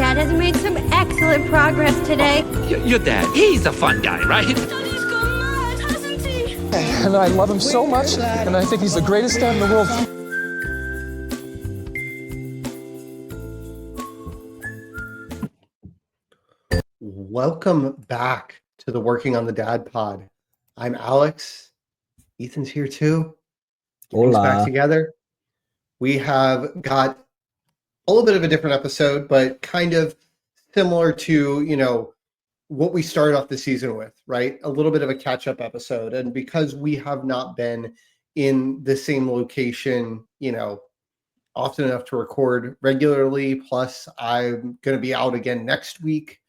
Dad has made some excellent progress today. Your dad, he's a fun guy, right? And I love him so much, and I think he's the greatest dad in the world. Welcome back to the Working on the Dad pod. I'm Alex. Ethan's here too. Getting us back together. We have got a little bit of a different episode, but kind of similar to, what we started off the season with, right? A little bit of a catch-up episode. And because we have not been in the same location, often enough to record regularly, plus I'm going to be out again next week.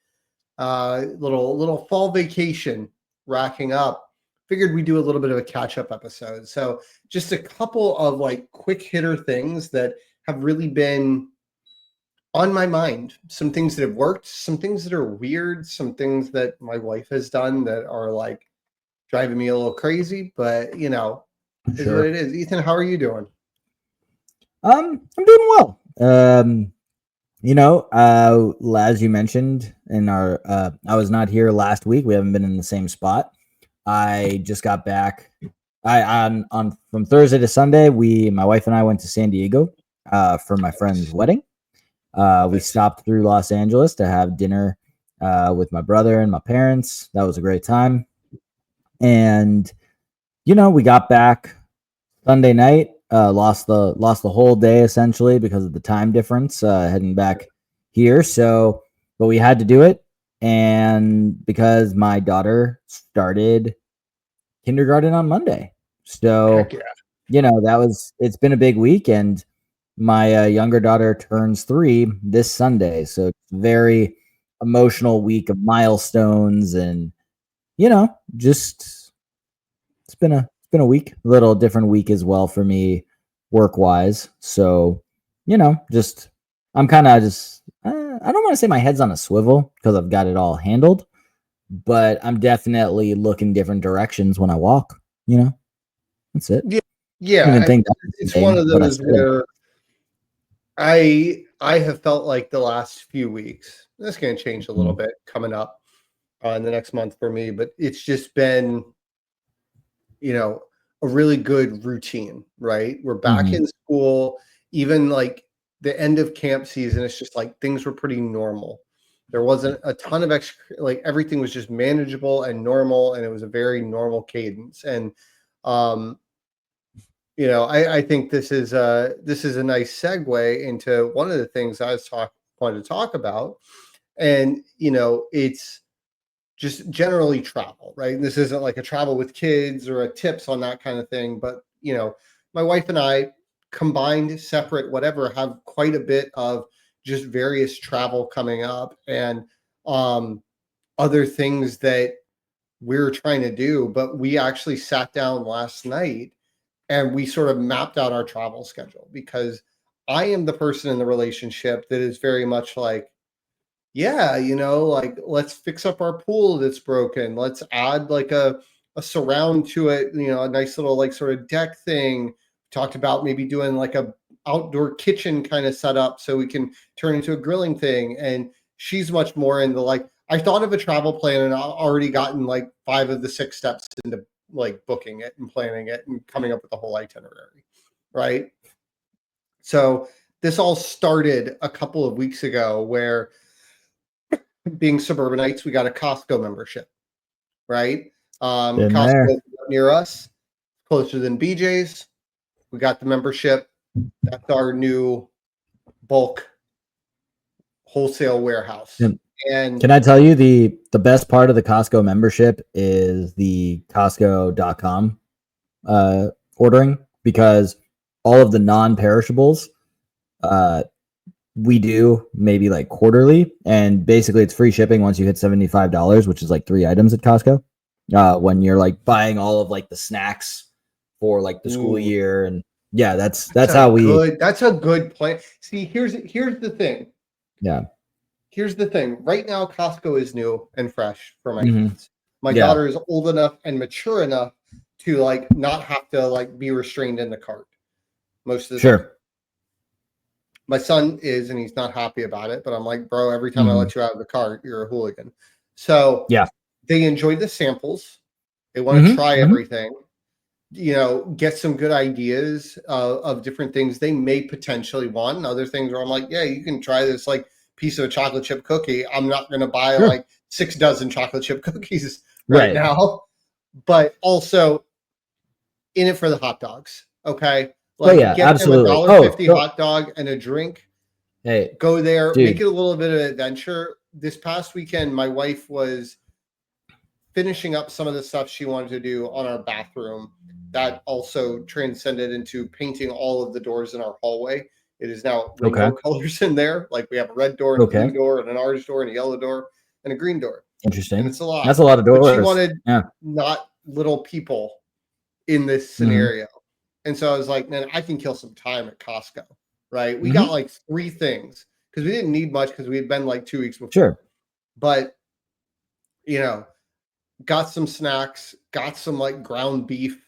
Little fall vacation racking up. Figured we'd do a little bit of a catch-up episode. So just a couple of quick hitter things that have really been on my mind. Some things that have worked, some things that are weird, some things that my wife has done that are driving me a little crazy, but is what it is. Ethan, how are you doing? I'm doing well. As you mentioned in our, I was not here last week. We haven't been in the same spot. I just got back. From Thursday to Sunday, my wife and I went to San Diego for my friend's wedding. We stopped through Los Angeles to have dinner with my brother and my parents. That was a great time. And we got back Sunday night. Lost the whole day essentially because of the time difference heading back here. So, but we had to do it, and because my daughter started kindergarten on Monday, so it's been a big week, and my younger daughter turns 3 this Sunday, so it's a very emotional week of milestones, and just it's been a week, a little different week as well for me work wise. So, I'm kind of I don't want to say my head's on a swivel because I've got it all handled, but I'm definitely looking different directions when I walk, that's it. Yeah. It's one of those where I have felt like the last few weeks, that's going to change a little bit coming up in the next month for me, but it's just been, a really good routine, right? We're back in school, even the end of camp season. It's just things were pretty normal. There wasn't a ton of extra, everything was just manageable and normal, and it was a very normal cadence. And, I think this is a nice segue into one of the things I wanted to talk about. And, it's just generally travel, right? This isn't like a travel with kids or a tips on that kind of thing. But, my wife and I, combined, separate, whatever, have quite a bit of just various travel coming up and other things that we're trying to do. But we actually sat down last night and we sort of mapped out our travel schedule, because I am the person in the relationship that is very much let's fix up our pool that's broken. Let's add a surround to it, a nice little sort of deck thing. Talked about maybe doing a outdoor kitchen kind of setup so we can turn into a grilling thing. And she's much more in the I thought of a travel plan and I've already gotten 5 of the 6 steps into booking it and planning it and coming up with the whole itinerary, right? So this all started a couple of weeks ago where, being suburbanites, we got a Costco membership, right? Costco near us, closer than BJ's. We got the membership. That's our new bulk wholesale warehouse. And can I tell you the best part of the Costco membership is the Costco.com ordering, because all of the non-perishables we do maybe quarterly, and basically it's free shipping once you hit $75, which is 3 items at Costco. When you're buying all of the snacks for the school year, and that's how that's a good plan. See, here's the thing. Yeah. Here's the thing. Right now, Costco is new and fresh for my kids. My daughter is old enough and mature enough to not have to be restrained in the cart most of the time. My son is, and he's not happy about it, but I'm like, bro, every time I let you out of the car, you're a hooligan. So Yeah. they enjoy the samples. They want to try mhm. everything, get some good ideas of different things they may potentially want, and other things where I'm like, yeah, you can try this like piece of a chocolate chip cookie. I'm not going to buy Sure. like 6 dozen chocolate chip cookies right now, but also in it for the hot dogs. Okay. Like, yeah, get absolutely. them $1.50 hot dog and a drink. Hey, Go there, dude. make it a little bit of an adventure. This past weekend, my wife was finishing up some of the stuff she wanted to do on our bathroom. That also transcended into painting all of the doors in our hallway. It is now rainbow colors in there. Like, we have a red door and a blue door and an orange door and a yellow door and a green door. Interesting. And it's a lot. That's a lot of doors. But she wanted not little people in this scenario. And so I was like, man, I can kill some time at Costco, right? We got like 3 things because we didn't need much because we had been like 2 weeks before. Sure. But, got some snacks, got some like ground beef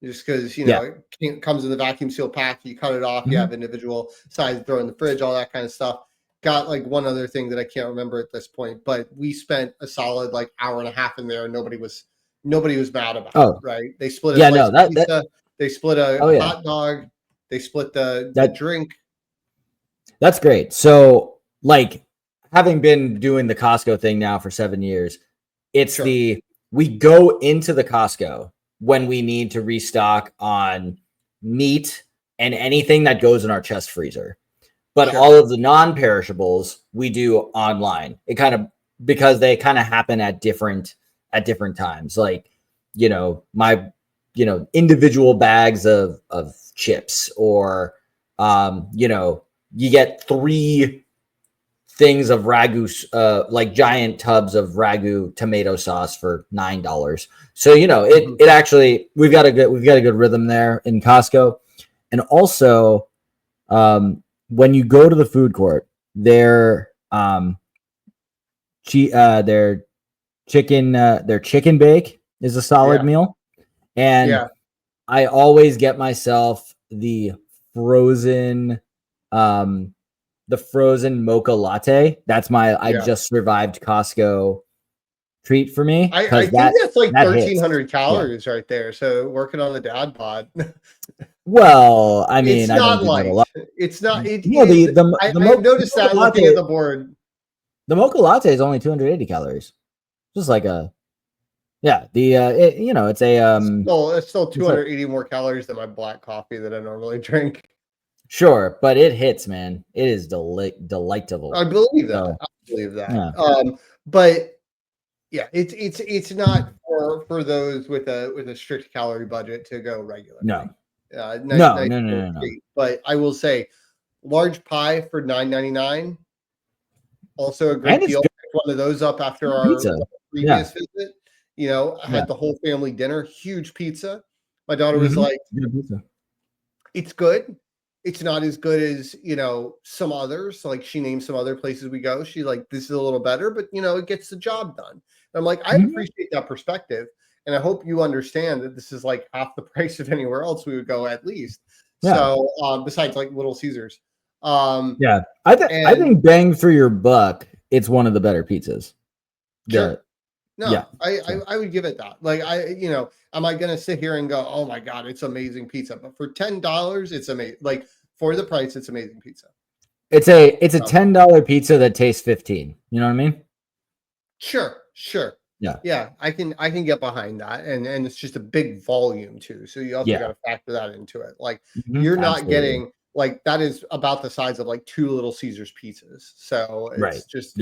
just because, it comes in the vacuum seal pack. You cut it off, you have individual size, throw in the fridge, all that kind of stuff. Got like one other thing that I can't remember at this point, but we spent a solid like hour and a half in there and nobody was mad about it, right? They split a pizza. They split a hot dog. They split the drink. That's great. So, like, having been doing the Costco thing now for 7 years, it's we go into the Costco when we need to restock on meat and anything that goes in our chest freezer. But all of the non-perishables we do online. It kind of, because they kind of happen at different times. Like, my individual bags of chips, or you get 3 things of ragu, like giant tubs of ragu tomato sauce for $9. So it actually, we've got a good rhythm there in Costco. And also when you go to the food court, their chicken bake is a solid meal. And I always get myself the frozen mocha latte. That's my I just survived Costco treat for me. I think that's like 1,300 calories right there. So working on the dad pod. Well, I mean, it's not light. It's not. I noticed that looking at the board. The mocha latte is only 280 calories. Just like it's still 280 more calories than my black coffee that I normally drink. Sure, but it hits, man. It is delightful. I believe that. Yeah. But yeah, it's not for those with a strict calorie budget to go regular. No. No. But I will say, large pie for $9.99. Also a great deal. One of those up after our previous visit. I had the whole family dinner. Huge pizza. My daughter was like, "It's good. It's not as good as some others." Like, she named some other places we go. She's like, "This is a little better, but it gets the job done." And I'm like, I appreciate that perspective. And I hope you understand that this is like half the price of anywhere else we would go at least. Yeah. So besides like Little Caesars. I think bang for your buck, it's one of the better pizzas. Sure. I would give it that. Like, am I going to sit here and go, oh my God, it's amazing pizza? But for $10, it's amazing. Like, for the price, it's amazing pizza. It's a $10 pizza that tastes $15. You know what I mean? Sure. Yeah, I can get behind that, and it's just a big volume too. So you also got to factor that into it. Like, you're not getting like, that is about the size of like 2 Little Caesars pizzas. So it's just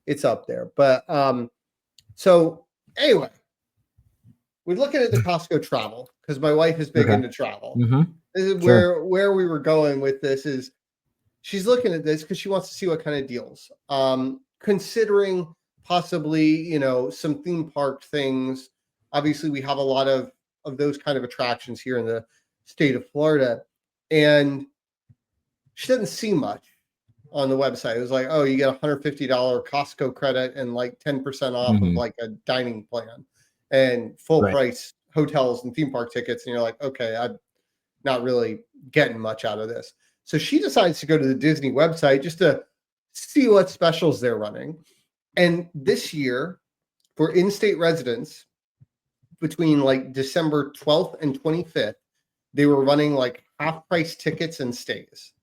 it's up there. But so anyway, we're looking at the Costco travel because my wife is big into travel. This is where we were going with this. Is she's looking at this because she wants to see what kind of deals. Considering possibly, some theme park things. Obviously, we have a lot of those kind of attractions here in the state of Florida. And she doesn't see much on the website. It was like, oh, you get $150 Costco credit and like 10% off of like a dining plan and full price hotels and theme park tickets. And you're like, okay, I'm not really getting much out of this. So she decides to go to the Disney website just to see what specials they're running. And this year, for in-state residents, between like December 12th and 25th, they were running like half-price tickets and stays,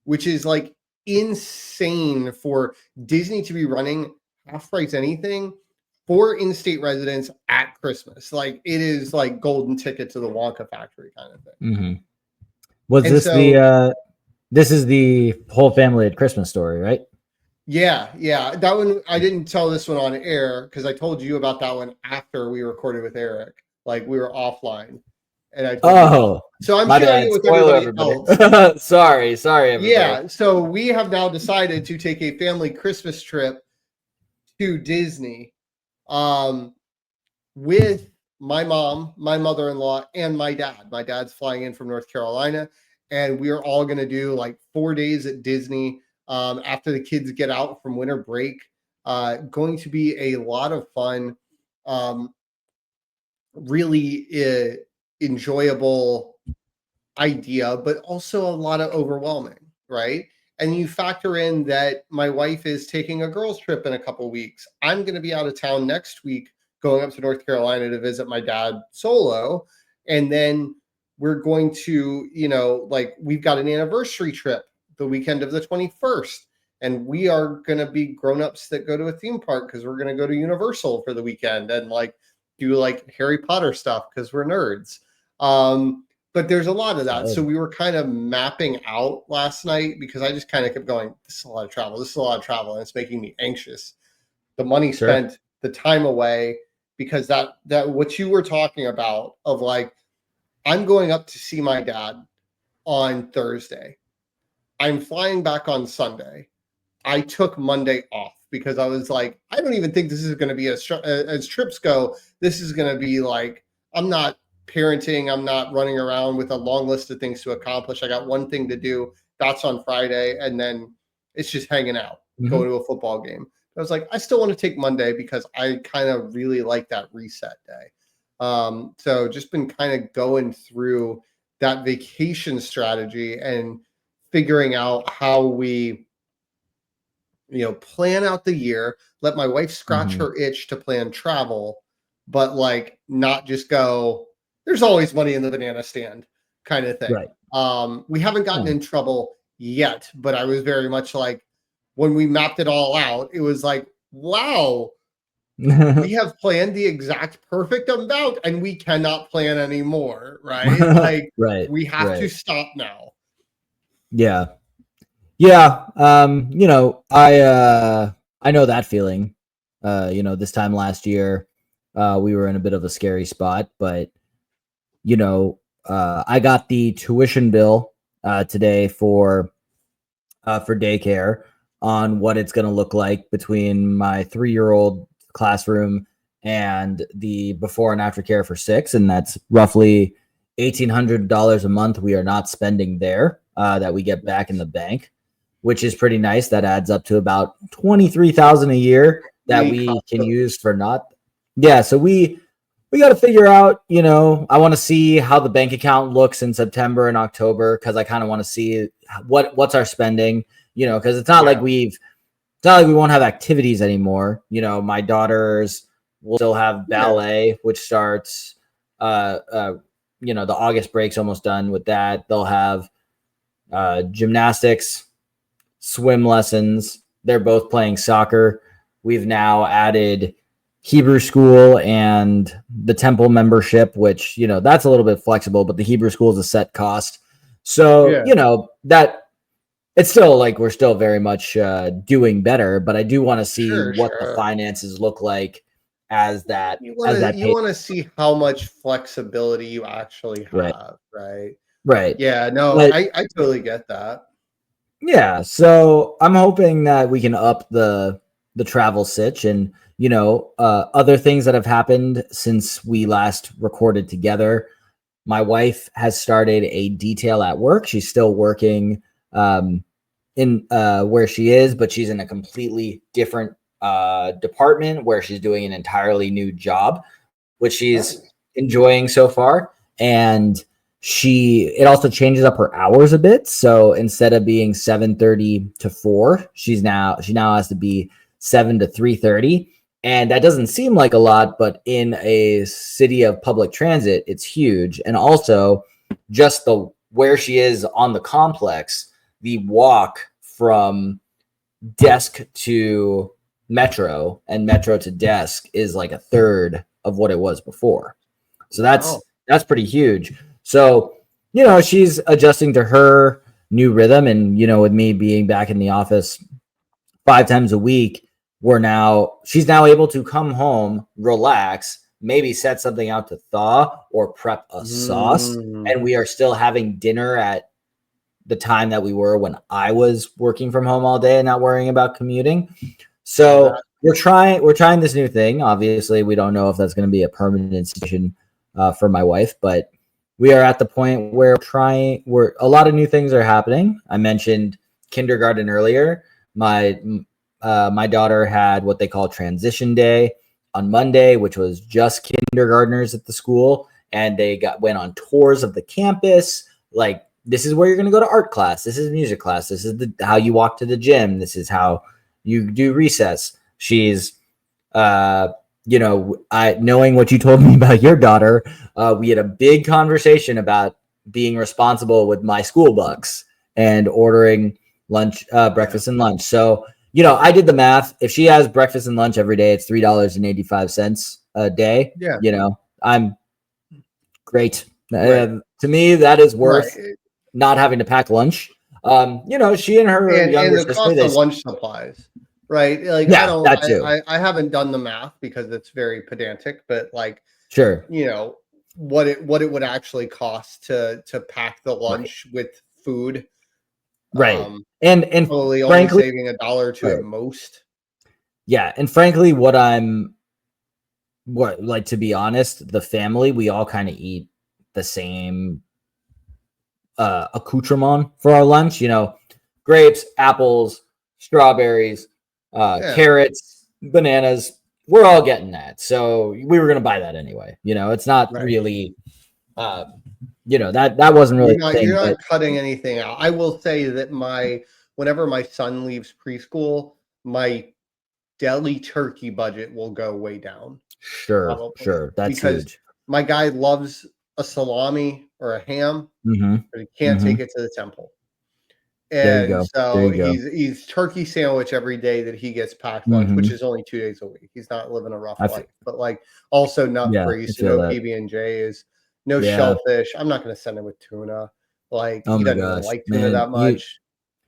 which is like insane for Disney to be running half-price anything for in-state residents at Christmas. Like, it is like golden ticket to the Wonka factory kind of thing. Mm-hmm. Was And this so- this is the whole family at Christmas story, right? Yeah. That one, I didn't tell this one on air because I told you about that one after we recorded with Eric. Like, we were offline. And I told you. So I'm my sharing bad. it with Spoiler, everybody everybody. else. sorry, everybody. Yeah. So we have now decided to take a family Christmas trip to Disney with my mom, my mother-in-law, and my dad. My dad's flying in from North Carolina, and we are all going to do like 4 days at Disney after the kids get out from winter break. Going to be a lot of fun, really enjoyable idea, but also a lot of overwhelming, right? And you factor in that my wife is taking a girls' trip in a couple weeks. I'm going to be out of town next week, going up to North Carolina to visit my dad solo. And then we're going to, like, we've got an anniversary trip the weekend of the 21st. And we are going to be grown-ups that go to a theme park because we're going to go to Universal for the weekend and like do like Harry Potter stuff because we're nerds. But there's a lot of that. So we were kind of mapping out last night because I just kind of kept going, this is a lot of travel. This is a lot of travel. And it's making me anxious. The money spent, the time away, because that what you were talking about of like, I'm going up to see my dad on Thursday. I'm flying back on Sunday. I took Monday off because I was like, I don't even think this is going to be as trips go. This is going to be like, I'm not parenting. I'm not running around with a long list of things to accomplish. I got one thing to do. That's on Friday. And then it's just hanging out, going to a football game. I was like, I still want to take Monday because I kind of really like that reset day. So just been kind of going through that vacation strategy and figuring out how we, plan out the year, let my wife scratch her itch to plan travel, but like not just go, there's always money in the banana stand kind of thing. Right. We haven't gotten in trouble yet, but I was very much like, when we mapped it all out, it was like, wow, we have planned the exact perfect amount and we cannot plan anymore, right? Like, we have to stop now. Yeah. I know that feeling. This time last year, we were in a bit of a scary spot, but I got the tuition bill today for daycare on what it's going to look like between my 3-year-old classroom and the before and after care for 6. And that's roughly $1,800 a month we are not spending there that we get back in the bank, which is pretty nice. That adds up to about $23,000 a year that we can use for not. Yeah. So we got to figure out, I want to see how the bank account looks in September and October, because I kind of want to see what's our spending, because it's not like we won't have activities anymore. My daughters will still have ballet, which starts, the August break's almost done with that. They'll have gymnastics, swim lessons. They're both playing soccer. We've now added Hebrew school and the temple membership, which, that's a little bit flexible, but the Hebrew school is a set cost. So, that it's still like, we're still very much doing better, but I do want to see what the finances look like as that. You want to see how much flexibility you actually have. Right. Yeah, no, but, I totally get that. Yeah. So I'm hoping that we can up the travel sitch and, other things that have happened since we last recorded together. My wife has started a detail at work. She's still working in where she is, but she's in a completely different department where she's doing an entirely new job, which she's enjoying so far. And it also changes up her hours a bit. So instead of being 7:30 to 4, she now has to be 7 to 3:30. And that doesn't seem like a lot, but in a city of public transit, it's huge. And also just where she is on the complex, the walk from desk to metro and metro to desk is like a third of what it was before. So that's pretty huge. So, she's adjusting to her new rhythm. And, with me being back in the office 5 times a week, she's now able to come home, relax, maybe set something out to thaw or prep a sauce. And we are still having dinner at the time that we were when I was working from home all day and not worrying about commuting. So we're trying this new thing. Obviously, we don't know if that's going to be a permanent situation for my wife, but we are at the point where a lot of new things are happening. I mentioned kindergarten earlier. My daughter had what they call transition day on Monday, which was just kindergartners at the school, and they went on tours of the campus. Like, this is where you're going to go to art class. This is music class. This is how you walk to the gym. This is how you do recess. She's, knowing what you told me about your daughter, we had a big conversation about being responsible with my school bucks and ordering lunch, breakfast and lunch. So, I did the math. If she has breakfast and lunch every day, it's $3.85 a day. Yeah. I'm great. Right. To me, that is worth not having to pack lunch. She and her younger and the sister, cost of lunch supplies, right? Like, that too. I haven't done the math because it's very pedantic, but like, sure, what it would actually cost to pack the lunch with food, right? And probably frankly, only saving $1 or $2 at most. Yeah, and frankly, to be honest, the family, we all kind of eat the same accoutrement for our lunch. Grapes, apples, strawberries, carrots, bananas. We're all getting that, so we were going to buy that anyway. It's not really, that wasn't really. You're not cutting anything out. I will say that whenever my son leaves preschool, my deli turkey budget will go way down. Sure, that's because huge. My guy loves a salami or a ham, but he can't take it to the temple. And so he's turkey sandwich every day that he gets packed lunch, which is only 2 days a week. He's not living a rough life, but like also nut free, so no PB&Js, no shellfish. I'm not going to send him with tuna. Like, he doesn't even like tuna that much.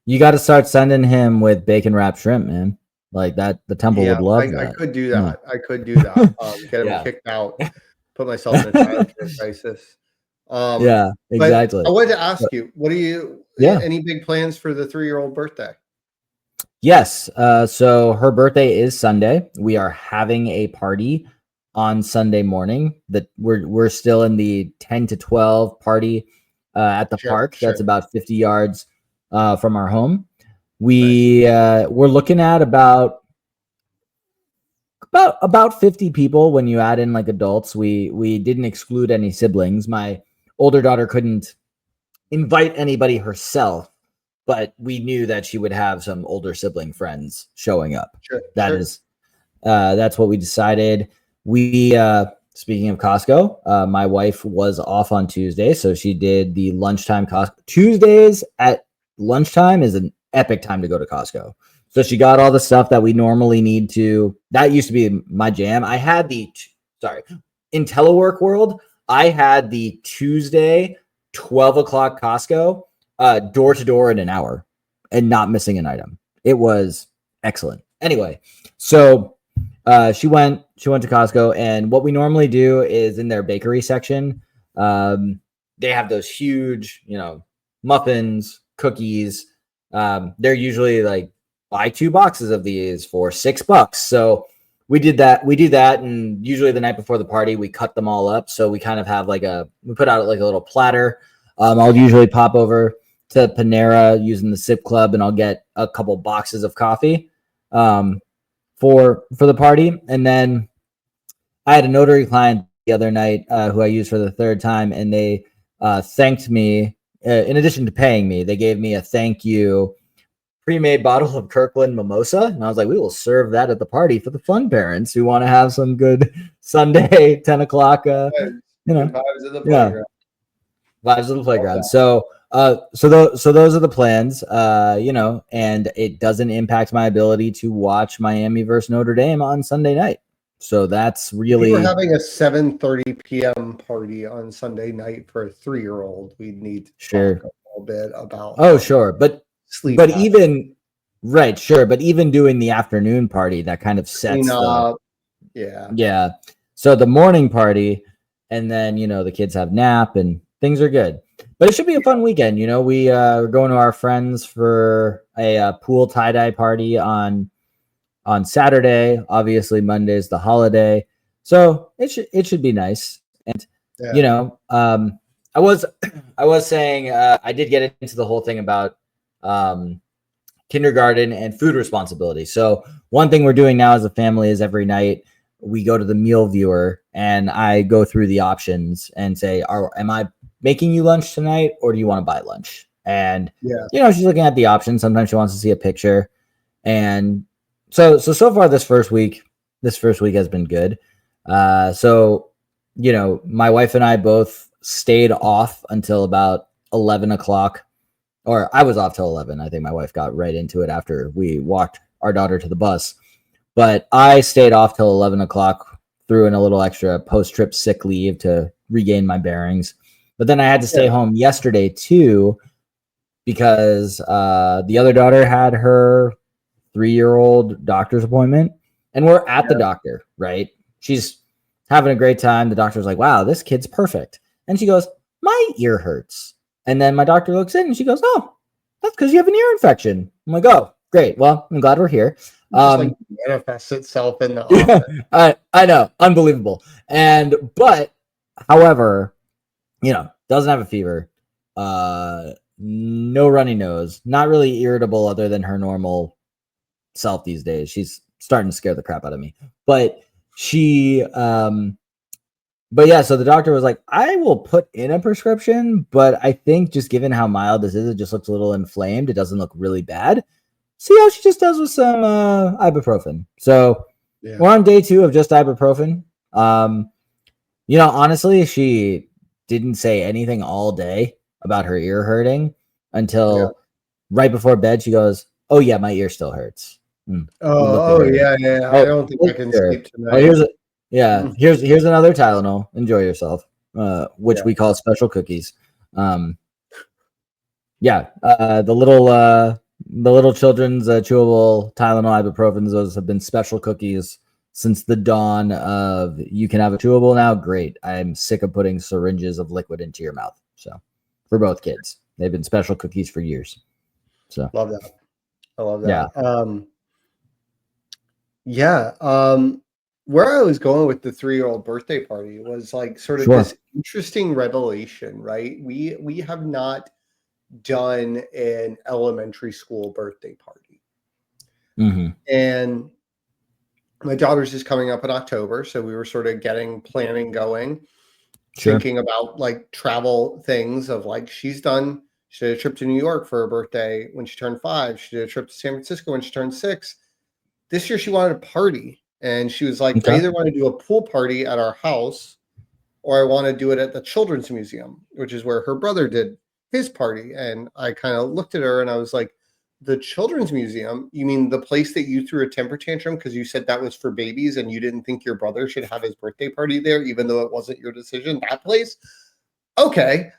You got to start sending him with bacon wrapped shrimp, man. Like that, the temple would love that. I could do that. I could do that. Get him kicked out, put myself in a childcare crisis. Exactly. I wanted to ask you, any big plans for the 3-year-old birthday? Yes. So her birthday is Sunday. We are having a party on Sunday morning. That we're still in the 10 to 12 party at the park. That's about 50 yards from our home. We're looking at about 50 people when you add in like adults. We didn't exclude any siblings. My older daughter couldn't invite anybody herself, but we knew that she would have some older sibling friends showing up. That's what we decided. We speaking of Costco, my wife was off on Tuesday, so she did the lunchtime Costco. Tuesdays at lunchtime is an epic time to go to Costco. So she got all the stuff that we normally need to. That used to be my jam. I had in telework world, I had the Tuesday 12 o'clock Costco door to door in an hour and not missing an item. It was excellent. Anyway, so she went to Costco, and what we normally do is in their bakery section, they have those huge, muffins, cookies. They're usually like, buy 2 boxes of these for $6. So we do that. And usually the night before the party, we cut them all up. So we kind of have we put out like a little platter. I'll usually pop over to Panera using the Sip Club, and I'll get a couple boxes of coffee for the party. And then I had a notary client the other night who I used for the 3rd time, and they thanked me. In addition to paying me, they gave me a thank you pre-made bottle of Kirkland mimosa, and I was like, we will serve that at the party for the fun parents who want to have some good Sunday 10 o'clock. Vibes of the yeah, playground. Vibes of the playground. So those are the plans. And it doesn't impact my ability to watch Miami versus Notre Dame on Sunday night. So that's really. We're having a 7:30 p.m. party on Sunday night for a 3-year-old. We need to talk a little bit about. Oh, sure, but sleep. But even right, sure, but even doing the afternoon party, that kind of sets the. Yeah. So the morning party, and then the kids have nap and things are good. But it should be a fun weekend. We're going to our friends for a pool tie-dye party on Saturday. Obviously, Monday's the holiday, so it should be nice. And I was saying I did get into the whole thing about kindergarten and food responsibility. So one thing we're doing now as a family is every night we go to the meal viewer and I go through the options and say, am I making you lunch tonight or do you want to buy lunch? And she's looking at the options. Sometimes she wants to see a picture. And so far this first week has been good. So my wife and I both stayed off until about 11 o'clock, or I was off till 11. I think my wife got right into it after we walked our daughter to the bus, but I stayed off till 11 o'clock, threw in a little extra post-trip sick leave to regain my bearings. But then I had to stay home yesterday too, because the other daughter had her 3-year-old doctor's appointment, and we're at the doctor, right? She's having a great time. The doctor's like, wow, this kid's perfect. And she goes, my ear hurts. And then my doctor looks in and she goes, oh, that's because you have an ear infection. I'm like, oh, great. Well, I'm glad we're here. Just manifests itself in the office. I know. Unbelievable. But however, doesn't have a fever, no runny nose, not really irritable other than her normal self these days. She's starting to scare the crap out of me. But so the doctor was like, I will put in a prescription, but I think just given how mild this is, it just looks a little inflamed. It doesn't look really bad. See how she just does with some ibuprofen. So we're on day 2 of just ibuprofen. Honestly, she didn't say anything all day about her ear hurting until right before bed. She goes, oh yeah, my ear still hurts. Yeah. I don't think I can sleep tonight. Here's another Tylenol. Enjoy yourself. Which we call special cookies. The little children's chewable Tylenol ibuprofens. Those have been special cookies since the dawn of you can have a chewable now. Great. I'm sick of putting syringes of liquid into your mouth. So for both kids, they've been special cookies for years. So love that. I love that. Where I was going with the 3-year-old birthday party was like sort of this interesting revelation, right? We have not done an elementary school birthday party. Mm-hmm. And my daughter's just coming up in October. So we were sort of getting planning going, thinking about like travel things of like, she did a trip to New York for her birthday when she turned 5. She did a trip to San Francisco when she turned 6. This year she wanted a party, and she was like, I either want to do a pool party at our house or I want to do it at the Children's Museum, which is where her brother did his party. And I kind of looked at her and I was like, the Children's Museum? You mean the place that you threw a temper tantrum because you said that was for babies and you didn't think your brother should have his birthday party there, even though it wasn't your decision? That place? Okay.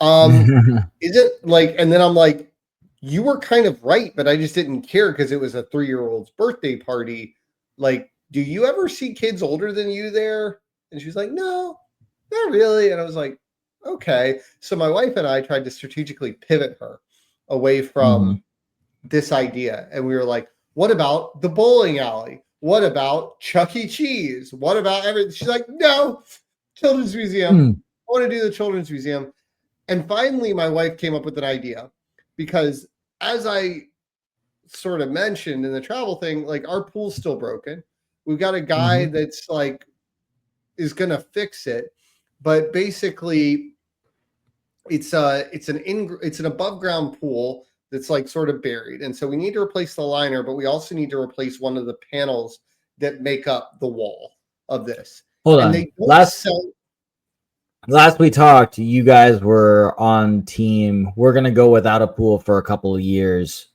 Is it like, and then I'm like, you were kind of right, but I just didn't care because it was a 3-year-old's birthday party. Like, do you ever see kids older than you there? And she's like, no, not really. And I was like, okay. So my wife and I tried to strategically pivot her away from this idea. And we were like, what about the bowling alley? What about Chuck E. Cheese? What about everything? She's like, no, Children's Museum. I want to do the Children's Museum. And finally, my wife came up with an idea, because as I sort of mentioned in the travel thing, like our pool's still broken. We've got a guy that's like, is going to fix it. But basically it's an above ground pool that's like sort of buried, and so we need to replace the liner, but we also need to replace one of the panels that make up the wall of this. Hold And on. they don't Last we talked, you guys were on team. We're gonna go without a pool for a couple of years.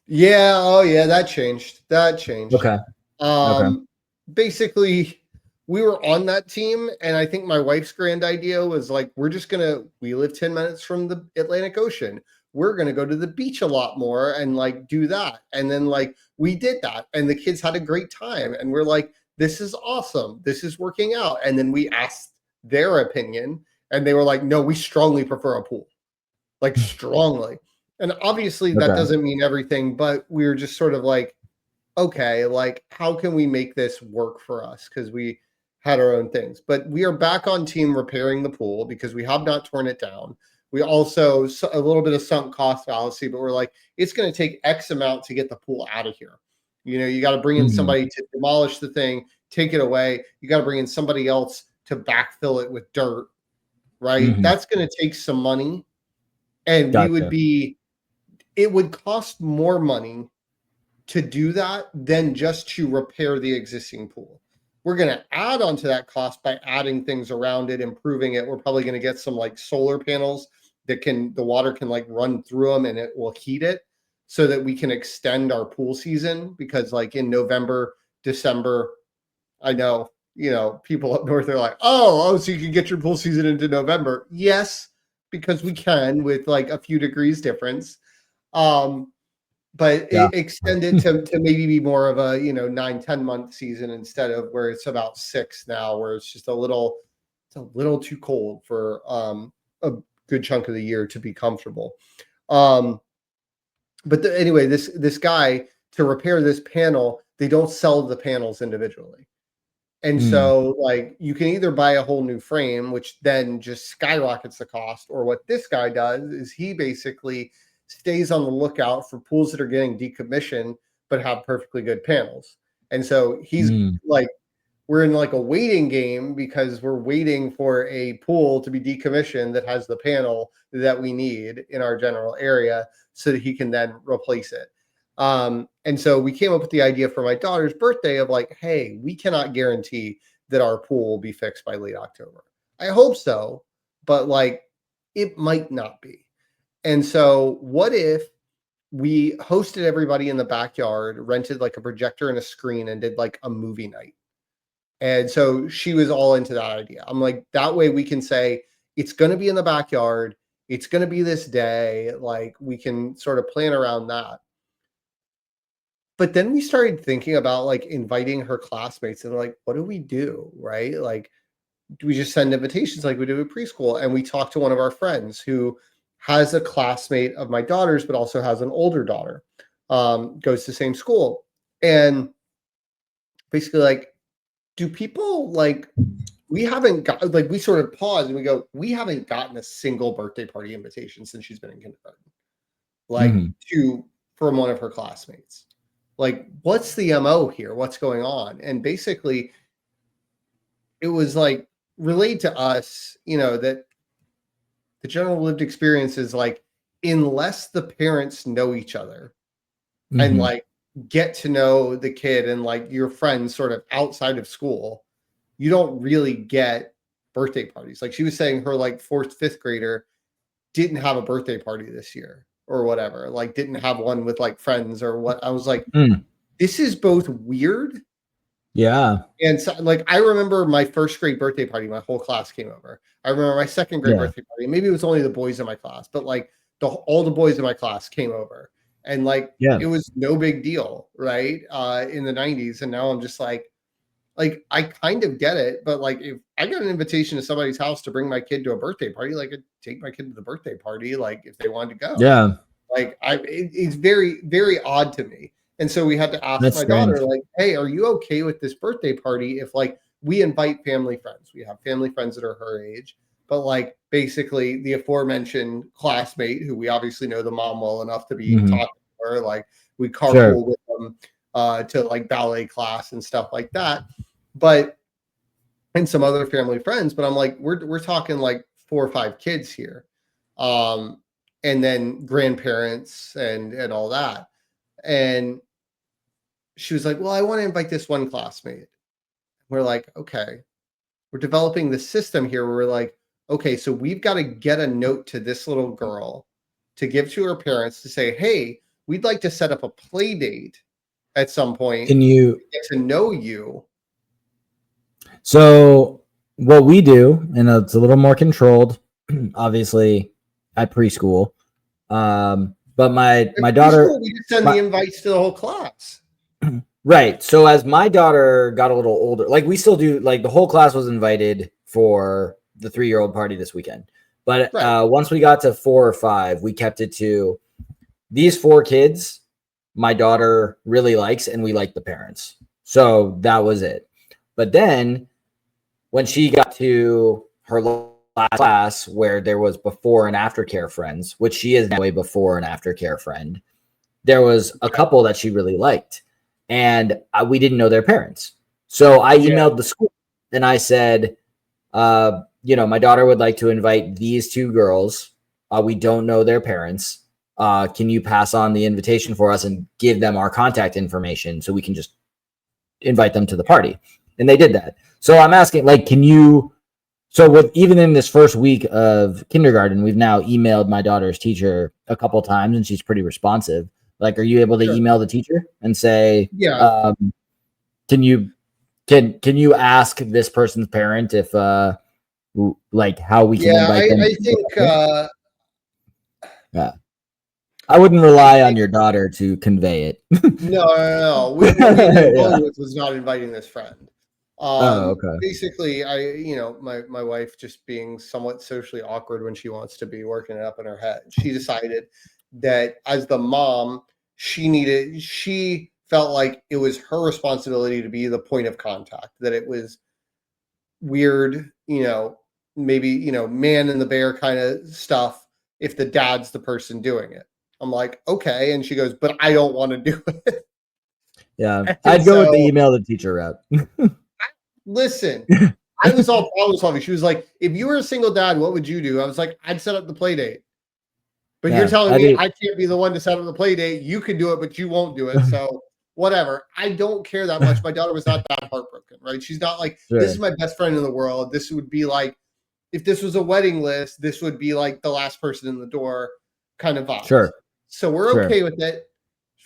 Yeah. Oh, yeah. That changed. Okay. Basically, we were on that team, and I think my wife's grand idea was like, we live 10 minutes from the Atlantic Ocean. We're gonna go to the beach a lot more and like do that. And then like we did that, and the kids had a great time, and we're like, this is awesome. This is working out. And then we asked their opinion, and they were like, no, we strongly prefer a pool, like strongly. And obviously that doesn't mean everything, but we were just sort of like, okay, like how can we make this work for us? Because we had our own things. But we are back on team repairing the pool because we have not torn it down. We also a little bit of sunk cost fallacy, but we're like, it's going to take X amount to get the pool out of here. You got to bring in somebody to demolish the thing, take it away. You got to bring in somebody else to backfill it with dirt, right? That's going to take some money. And it would cost more money to do that than just to repair the existing pool. We're going to add on to that cost by adding things around it, improving it. We're probably going to get some like solar panels that the water can like run through them and it will heat it so that we can extend our pool season. Because like in November, December, I know, people up north are like, oh, so you can get your pool season into November. Yes, because we can with like a few degrees difference. But extend it to maybe be more of a 9-10 month season instead of where it's about 6 now, where it's just a little too cold for a good chunk of the year to be comfortable. But anyway, this guy, to repair this panel, they don't sell the panels individually. And so like you can either buy a whole new frame, which then just skyrockets the cost, or what this guy does is he basically stays on the lookout for pools that are getting decommissioned but have perfectly good panels. And so he's like, we're in like a waiting game because we're waiting for a pool to be decommissioned that has the panel that we need in our general area so that he can then replace it. And so we came up with the idea for my daughter's birthday of like, hey, we cannot guarantee that our pool will be fixed by late October. I hope so, but like it might not be. And so what if we hosted everybody in the backyard, rented like a projector and a screen, and did like a movie night? And so she was all into that idea. I'm like, that way we can say it's going to be in the backyard. It's going to be this day. Like we can sort of plan around that. But then we started thinking about like inviting her classmates and like, what do we do? Right? Like, do we just send invitations like we do at preschool? And we talked to one of our friends who has a classmate of my daughter's, but also has an older daughter, goes to the same school. And basically like, do people like, we haven't got, like, we sort of pause and we go, we haven't gotten a single birthday party invitation since she's been in kindergarten, like from one of her classmates. Like, what's the MO here? What's going on? And basically it was like relayed to us, that the general lived experience is like, unless the parents know each other and like get to know the kid and like your friends sort of outside of school, you don't really get birthday parties. Like she was saying her like 4th, 5th grader didn't have a birthday party this year or whatever, like didn't have one with like friends or what. I was like, this is both weird. Yeah. And so like, I remember my 1st grade birthday party, my whole class came over. I remember my 2nd grade birthday party. Maybe it was only the boys in my class, but like all the boys in my class came over. And like, it was no big deal, right? In the 90s. And now I'm just like, I kind of get it, but like, if I got an invitation to somebody's house to bring my kid to a birthday party, like I'd take my kid to the birthday party, like if they wanted to go. Yeah. Like it's very, very odd to me. And so we had to ask my daughter, like, hey, are you okay with this birthday party if like we invite family friends? We have family friends that are her age, but like basically the aforementioned classmate who we obviously know the mom well enough to be talking to her, like we carpool with them to like ballet class and stuff like that. But and some other family friends, but I'm like, we're talking like 4 or 5 kids here. and then grandparents and all that. And she was like, well, I want to invite this one classmate. We're like, okay, we're developing the system here where we're like, okay, so we've got to get a note to this little girl to give to her parents to say, hey, we'd like to set up a play date at some point. Can you get to know you? So what we do, and it's a little more controlled, obviously at preschool. But my daughter, we just send the invites to the whole class. Right. So as my daughter got a little older, like we still do, like the whole class was invited for the 3-year-old party this weekend. But once we got to 4 or 5, we kept it to these 4 kids my daughter really likes, and we like the parents. So that was it. But then when she got to her last class where there was before and after care friends, which she is now a before and after care friend, there was a couple that she really liked. And we didn't know their parents. So I emailed the school and I said, my daughter would like to invite these 2 girls. We don't know their parents. Can you pass on the invitation for us and give them our contact information so we can just invite them to the party? And they did that. So I'm asking, like, even in this first week of kindergarten, we've now emailed my daughter's teacher a couple times and she's pretty responsive. Like, are you able to email the teacher and say, can you ask this person's parent if, like, how we can invite them? I think, I wouldn't rely on your daughter to convey it. No. What was not inviting this friend. Okay. Basically, my wife just being somewhat socially awkward when she wants to be working it up in her head. She decided that as the mom, she felt like it was her responsibility to be the point of contact, that it was weird, maybe, man in the bear kind of stuff if the dad's the person doing it. I'm like, okay. And she goes, but I don't want to do it. Yeah. I'd go with the email the teacher route. Listen, I was all problem solving. She was like, if you were a single dad, what would you do? I was like, I'd set up the play date. But you're telling me I can't be the one to set up the play date. You can do it, but you won't do it. So whatever. I don't care that much. My daughter was not that heartbroken, right? She's not like, this is my best friend in the world. This would be like, if this was a wedding list, this would be like the last person in the door kind of vibe. Sure. So we're okay with it.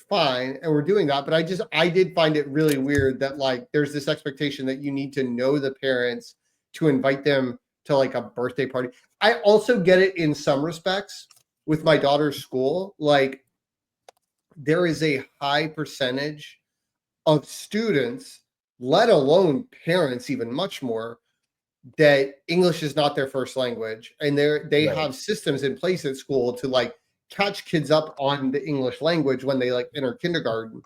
Fine. And we're doing that. But I did find it really weird that, like, there's this expectation that you need to know the parents to invite them to like a birthday party. I also get it in some respects with my daughter's school. Like, there is a high percentage of students, let alone parents, even much more, that English is not their first language. And they have systems in place at school to like catch kids up on the English language when they like enter kindergarten.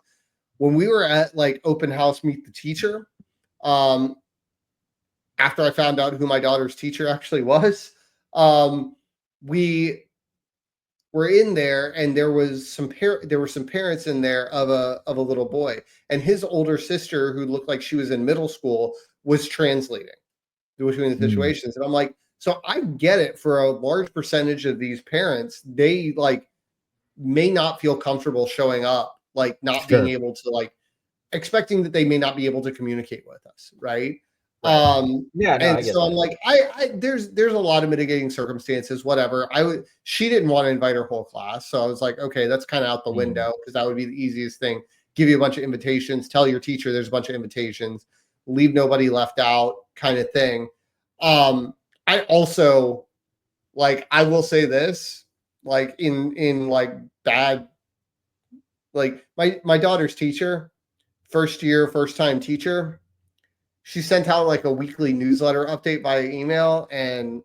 When we were at like open house meet the teacher, after I found out who my daughter's teacher actually was, we were in there and there were some parents in there of a little boy, and his older sister, who looked like she was in middle school, was translating between the situations. And I'm like, so I get it. For a large percentage of these parents, they like may not feel comfortable showing up, like not being able to, like, expecting that they may not be able to communicate with us, right? I'm like, there's a lot of mitigating circumstances, whatever. She didn't want to invite her whole class, so I was like, okay, that's kind of out the window, because that would be the easiest thing. Give you a bunch of invitations, tell your teacher there's a bunch of invitations, leave nobody left out, kind of thing. I also, like, I will say this, like, in like bad, like my daughter's teacher, first time teacher, she sent out like a weekly newsletter update via email, and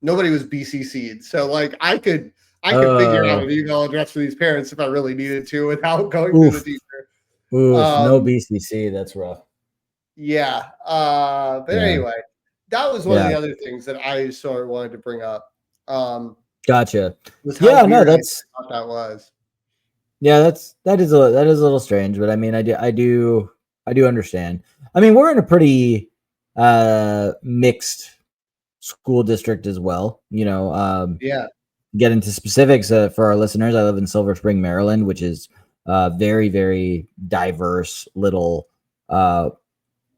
nobody was BCC'd. So like I could figure out an email address for these parents if I really needed to without going through the teacher. No BCC, that's rough. Yeah. But anyway, that was one of the other things that I sort of wanted to bring up. Gotcha. That was. Yeah, that is a little strange, but I mean, I do understand. I mean, we're in a pretty mixed school district as well, get into specifics for our listeners, I live in Silver Spring, Maryland, which is very, very diverse little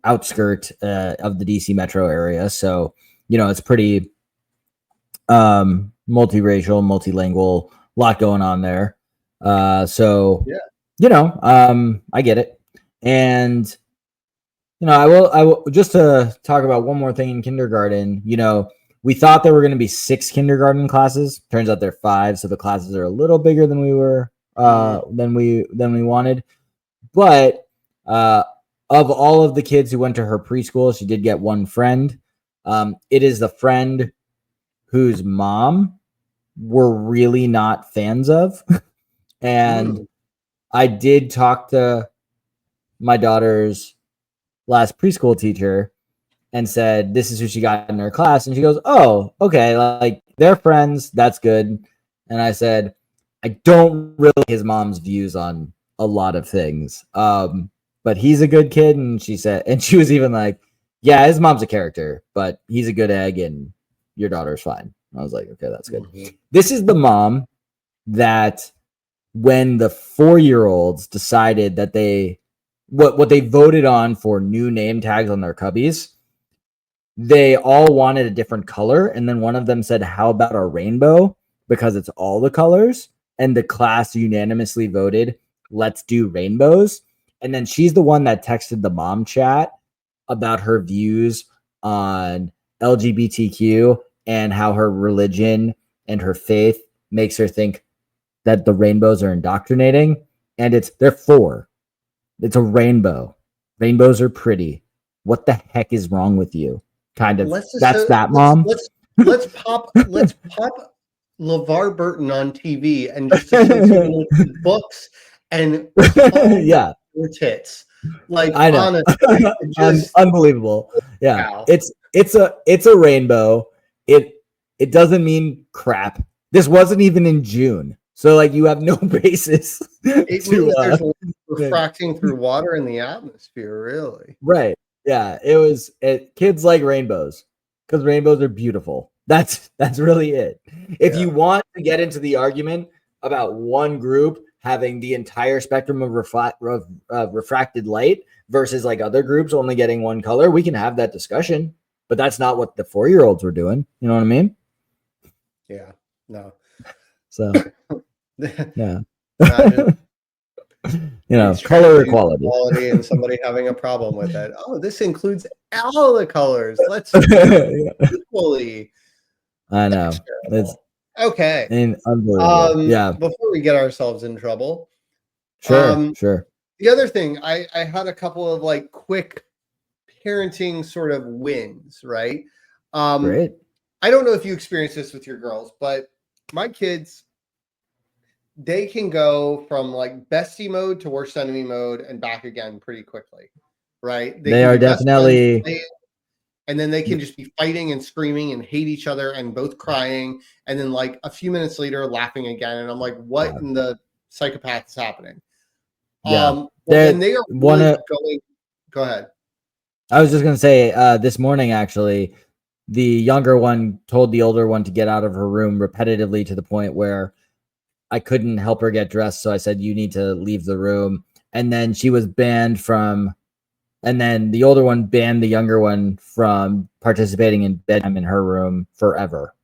outskirt of the DC metro area. So, it's pretty multiracial, multilingual, lot going on there. So, I get it. And, I will just to talk about one more thing in kindergarten, we thought there were going to be 6 kindergarten classes. Turns out they're 5. So the classes are a little bigger than we were, than we wanted. But, of all of the kids who went to her preschool, she did get one friend. It is the friend whose mom we're really not fans of. And I did talk to my daughter's last preschool teacher and said, this is who she got in her class. And she goes, oh, okay. Like, they're friends. That's good. And I said, I don't really like his mom's views on a lot of things. But he's a good kid. And she was even like, yeah, his mom's a character, but he's a good egg and your daughter's fine. I was like, okay, that's good. Mm-hmm. This is the mom that when the 4-year-olds decided that what they voted on for new name tags on their cubbies, they all wanted a different color. And then one of them said, how about a rainbow? Because it's all the colors. And the class unanimously voted, let's do rainbows. And then she's the one that texted the mom chat about her views on LGBTQ and how her religion and her faith makes her think that the rainbows are indoctrinating. And they're 4. It's a rainbow. Rainbows are pretty. What the heck is wrong with you? Kind of. Mom. Let's pop LeVar Burton on TV and just assume books and yeah, your tits. Like, I know. Honestly, unbelievable. Yeah, wow. It's a rainbow. It doesn't mean crap. This wasn't even in June. So, like, you have no basis there's refracting through water in the atmosphere, really. Right. Yeah. Kids like rainbows because rainbows are beautiful. That's really it. If you want to get into the argument about one group having the entire spectrum of refracted light versus like other groups only getting one color, we can have that discussion. But that's not what the 4-year-olds were doing. You know what I mean? Yeah. No. So, yeah. Color equality and somebody having a problem with it. Oh, this includes all the colors. Let's equally. I know. It's okay. Unbelievable. Before we get ourselves in trouble. Sure. The other thing, I had a couple of like quick parenting sort of wins, right? Great. I don't know if you experience this with your girls, but my kids, they can go from like bestie mode to worst enemy mode and back again pretty quickly, right? They are definitely, and then they can just be fighting and screaming and hate each other and both crying, and then like a few minutes later laughing again. And I'm like, what in the psychopath is happening? Yeah, and they are really going. Go ahead. I was just gonna say, this morning actually, the younger one told the older one to get out of her room repetitively to the point where I couldn't help her get dressed. So I said, you need to leave the room. And then she was banned and then the older one banned the younger one from participating in bedtime in her room forever.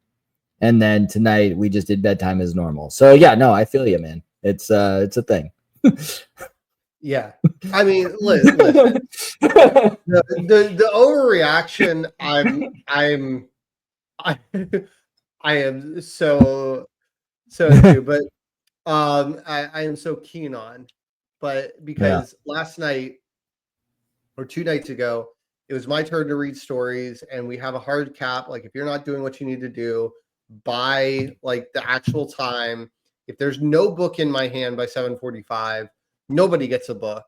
And then tonight we just did bedtime as normal. So yeah, no, I feel you, man. It's a thing. Yeah. I mean, listen. the overreaction, I am so too, but I am so keen on, but because last night or 2 nights ago, it was my turn to read stories, and we have a hard cap. Like, if you're not doing what you need to do by like the actual time, if there's no book in my hand by 7:45, nobody gets a book.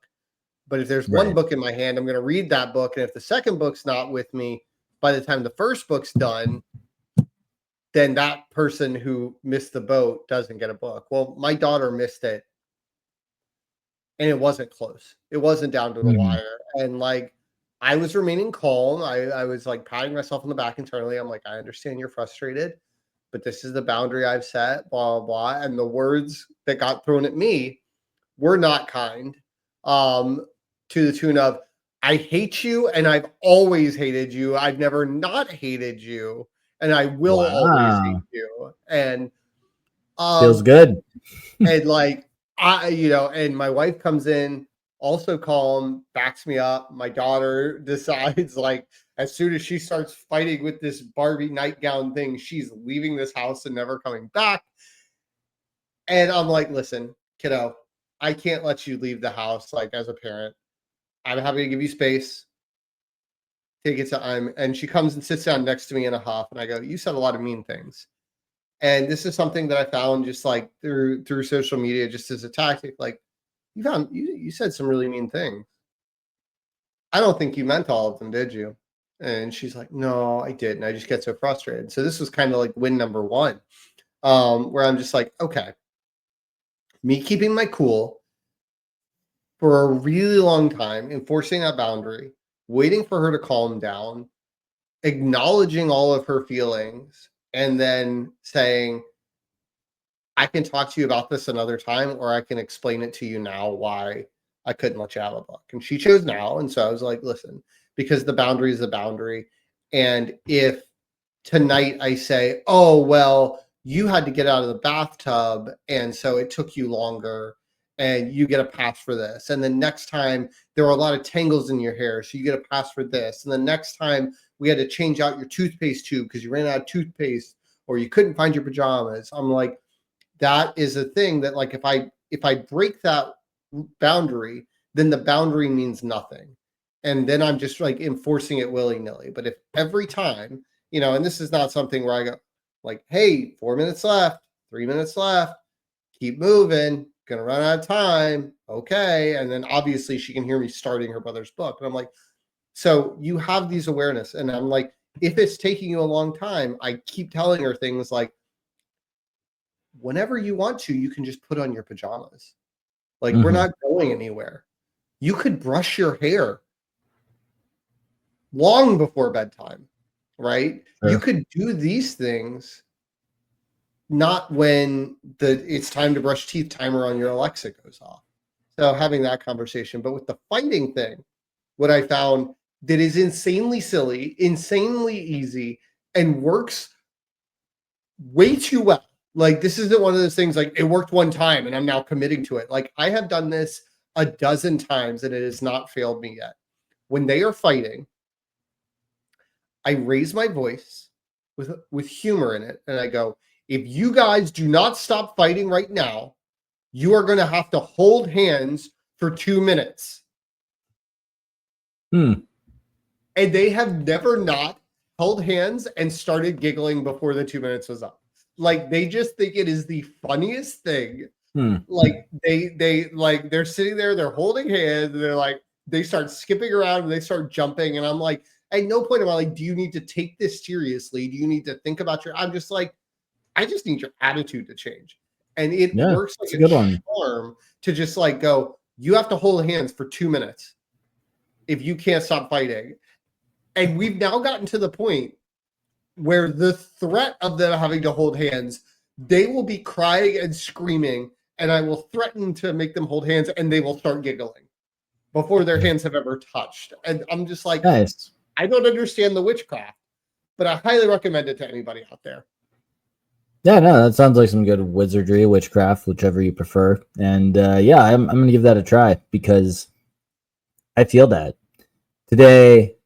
But if there's one book in my hand, I'm going to read that book. And if the second book's not with me by the time the first book's done, then that person who missed the boat doesn't get a book. Well, my daughter missed it, and it wasn't close. It wasn't down to the wire. And like, I was remaining calm. I was like patting myself on the back internally. I'm like, I understand you're frustrated, but this is the boundary I've set, blah, blah, blah. And the words that got thrown at me were not kind, to the tune of, I hate you and I've always hated you. I've never not hated you and I will always hate you. And feels good. And like, and my wife comes in, also calm, backs me up. My daughter decides, like, as soon as she starts fighting with this Barbie nightgown thing, she's leaving this house and never coming back. And I'm like, listen, kiddo, I can't let you leave the house, like, as a parent. I'm happy to give you space. Take your time. And she comes and sits down next to me in a huff. And I go, you said a lot of mean things. And this is something that I found just like through social media, just as a tactic. Like, you said some really mean things. I don't think you meant all of them, did you? And she's like, no, I didn't. I just get so frustrated. So this was kind of like win number one, where I'm just like, okay, me keeping my cool for a really long time, enforcing that boundary, waiting for her to calm down, acknowledging all of her feelings, and then saying, I can talk to you about this another time, or I can explain it to you now why I couldn't let you have a book. And she chose now. And so I was like, listen, because the boundary is the boundary. And if tonight I say, oh, well, you had to get out of the bathtub, and so it took you longer, and you get a pass for this. And then next time there were a lot of tangles in your hair, so you get a pass for this. And the next time we had to change out your toothpaste tube because you ran out of toothpaste or you couldn't find your pajamas. I'm like, that is a thing that, like, if I break that boundary, then the boundary means nothing. And then I'm just like enforcing it willy-nilly. But if every time, and this is not something where I go like, hey, 4 minutes left, 3 minutes left, keep moving, gonna run out of time. Okay. And then obviously she can hear me starting her brother's book. And I'm like, so you have these awareness. And I'm like, if it's taking you a long time, I keep telling her things like, whenever you want to, you can just put on your pajamas. Like, we're not going anywhere. You could brush your hair long before bedtime, right? Sure. You could do these things not when it's time to brush teeth timer on your Alexa goes off. So having that conversation. But with the fighting thing, what I found that is insanely silly, insanely easy, and works way too well. Like, this isn't one of those things like it worked one time and I'm now committing to it. Like, I have done this a dozen times and it has not failed me yet. When they are fighting, I raise my voice with humor in it. And I go, if you guys do not stop fighting right now, you are going to have to hold hands for 2 minutes. And they have never not held hands and started giggling before the 2 minutes was up. Like, they just think it is the funniest thing. Like, they're sitting there, they're holding hands, and they're like, they start skipping around and they start jumping. And I'm like, at no point am I like, do you need to take this seriously? Do you need to think about I'm just like, I just need your attitude to change. And it works like a charm to just like go, you have to hold hands for 2 minutes if you can't stop fighting. And we've now gotten to the point where the threat of them having to hold hands, they will be crying and screaming, and I will threaten to make them hold hands, and they will start giggling before their hands have ever touched. And I'm just like, nice. I don't understand the witchcraft, but I highly recommend it to anybody out there. Yeah, no, that sounds like some good wizardry, witchcraft, whichever you prefer. And I'm going to give that a try because I feel that today.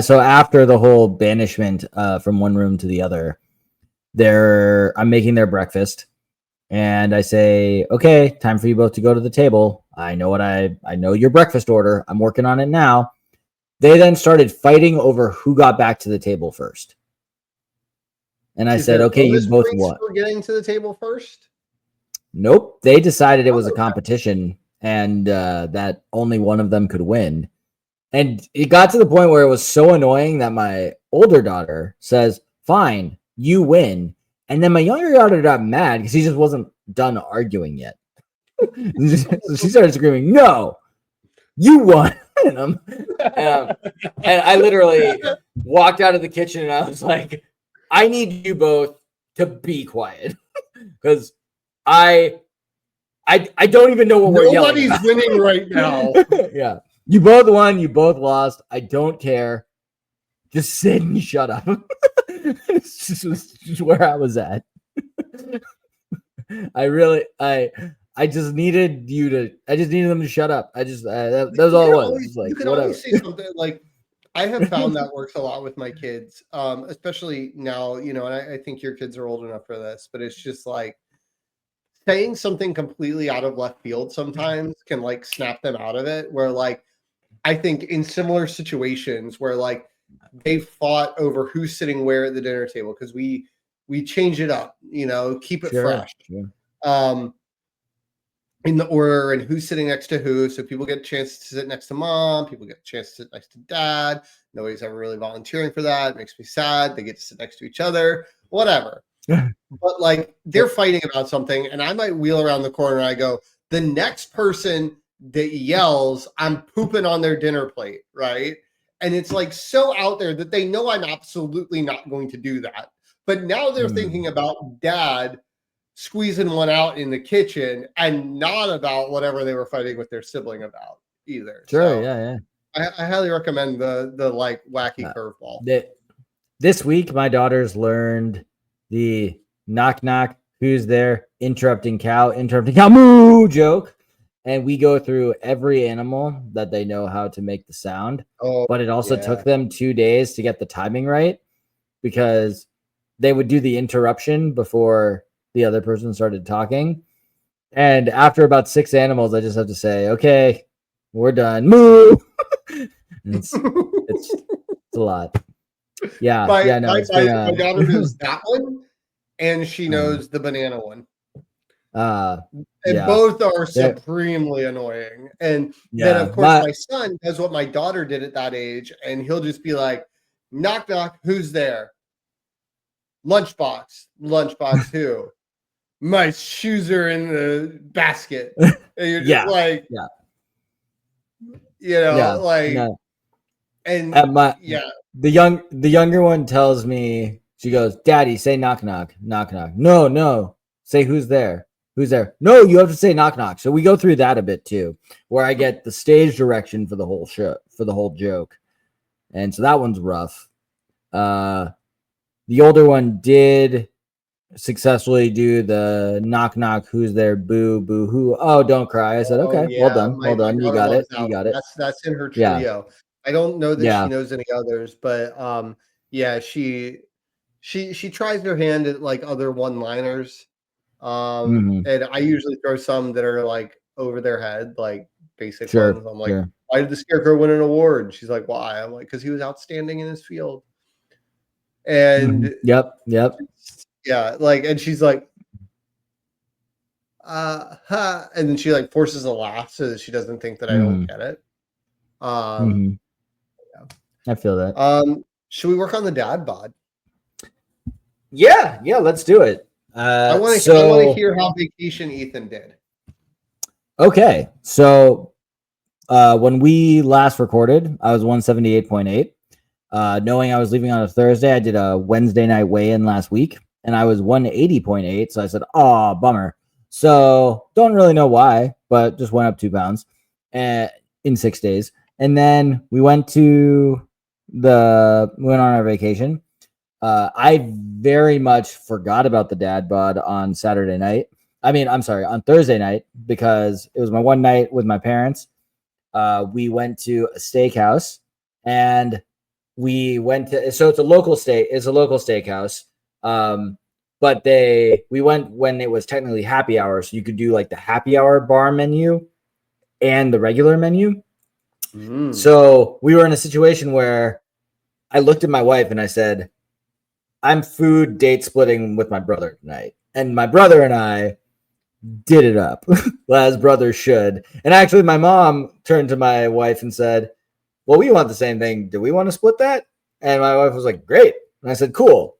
So after the whole banishment from one room to the other, I'm making their breakfast, and I say, "Okay, time for you both to go to the table. I know I know your breakfast order. I'm working on it now." They then started fighting over who got back to the table first, and I said, "Okay, you both won." For getting to the table first? Nope. They decided it was a competition, and that only one of them could win. And it got to the point where it was so annoying that my older daughter says, fine, you win. And then my younger daughter got mad because he just wasn't done arguing yet. So she started screaming, no, you won. And I literally walked out of the kitchen and I was like, I need you both to be quiet because I don't even know what we're yelling Nobody's about. winning right now. Yeah. You both won. You both lost. I don't care. Just sit and shut up. It's just where I was at. I just needed them to shut up. That was all it was. It's like, You can whatever. always say something like, I have found that works a lot with my kids, especially now, and I think your kids are old enough for this, but it's just like saying something completely out of left field sometimes can like snap them out of it. Where like, I think in similar situations where like they fought over who's sitting where at the dinner table because we change it up, keep it fresh. Sure. In the order and who's sitting next to who. So people get a chance to sit next to mom, people get a chance to sit next to dad. Nobody's ever really volunteering for that. It makes me sad. They get to sit next to each other, whatever. But like they're fighting about something, and I might wheel around the corner and I go, the next person that yells, I'm pooping on their dinner plate, right? And it's like so out there that they know I'm absolutely not going to do that. But now they're thinking about dad squeezing one out in the kitchen and not about whatever they were fighting with their sibling about either. Sure, So yeah. I highly recommend the like wacky curveball. This week, my daughters learned the knock knock, who's there, interrupting cow, moo joke. And we go through every animal that they know how to make the sound. But it also took them 2 days to get the timing right because they would do the interruption before the other person started talking. And after about 6 animals, I just have to say, okay, we're done. Moo. it's a lot. Yeah. My No, daughter knows that one, and she knows the banana one. And both are supremely annoying. And then, of course, my son does what my daughter did at that age, and he'll just be like, knock, knock, who's there? Lunchbox who? My shoes are in the basket. And you're just and the younger one tells me, she goes, Daddy, say knock, knock, knock, knock. No, say who's there. No, you have to say knock, knock. So we go through that a bit too, where I get the stage direction for the whole show, for the whole joke. And so that one's rough. The older one did successfully do the knock, knock, who's there, boo, boo, hoo. Oh, don't cry. I said, okay, well done. You got it. That's in her trio. Yeah. I don't know that she knows any others, but she tries her hand at like other one-liners. And I usually throw some that are like over their head, like basic ones. I'm like, why did the Scarecrow win an award? She's like, why? I'm like, because he was outstanding in his field. And yep. Yeah, like, and she's like, and then she like forces a laugh so that she doesn't think that I don't get it. I feel that. Should we work on the dad bod? Yeah, let's do it. I want to hear how vacation Ethan did. Okay, so when we last recorded, I was 178.8. Knowing I was leaving on a Thursday, I did a Wednesday night weigh-in last week, and I was 180.8. So I said, "Oh, bummer." So don't really know why, but just went up 2 pounds in 6 days. And then we went on our vacation. I very much forgot about the dad bod on Saturday night. On Thursday night, because it was my one night with my parents. We went to a steakhouse, and so it's a local steakhouse. But we went when it was technically happy hour, so you could do like the happy hour bar menu and the regular menu. So we were in a situation where I looked at my wife and I said, I'm food date splitting with my brother tonight. And my brother and I did it up as brothers should. And actually my mom turned to my wife and said, well, we want the same thing. Do we want to split that? And my wife was like, great. And I said, cool.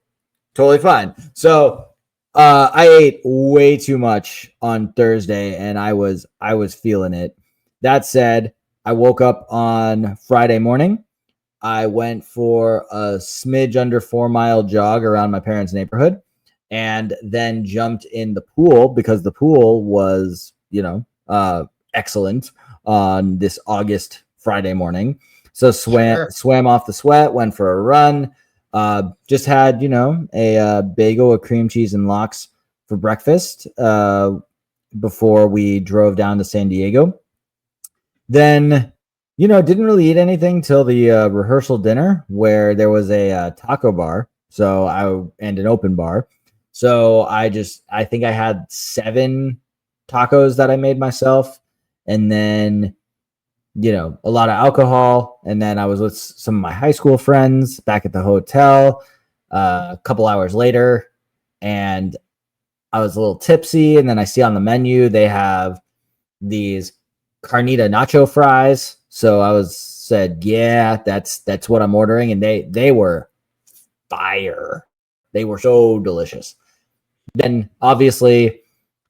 Totally fine. So I ate way too much on Thursday, and I was feeling it. That said, I woke up on Friday morning. I went for a smidge under 4 mile jog around my parents' neighborhood. and then jumped in the pool because the pool was, excellent on this August Friday morning. So swam off the sweat, went for a run, just had, a bagel with cream cheese and lox for breakfast before we drove down to San Diego. Then, didn't really eat anything till the rehearsal dinner where there was a taco bar. And an open bar. So I think I had 7 tacos that I made myself. And then, a lot of alcohol. And then I was with some of my high school friends back at the hotel a couple hours later. And I was a little tipsy. And then I see on the menu, they have these carnita nacho fries. So I said, yeah, that's what I'm ordering. And they were fire. They were so delicious. Then obviously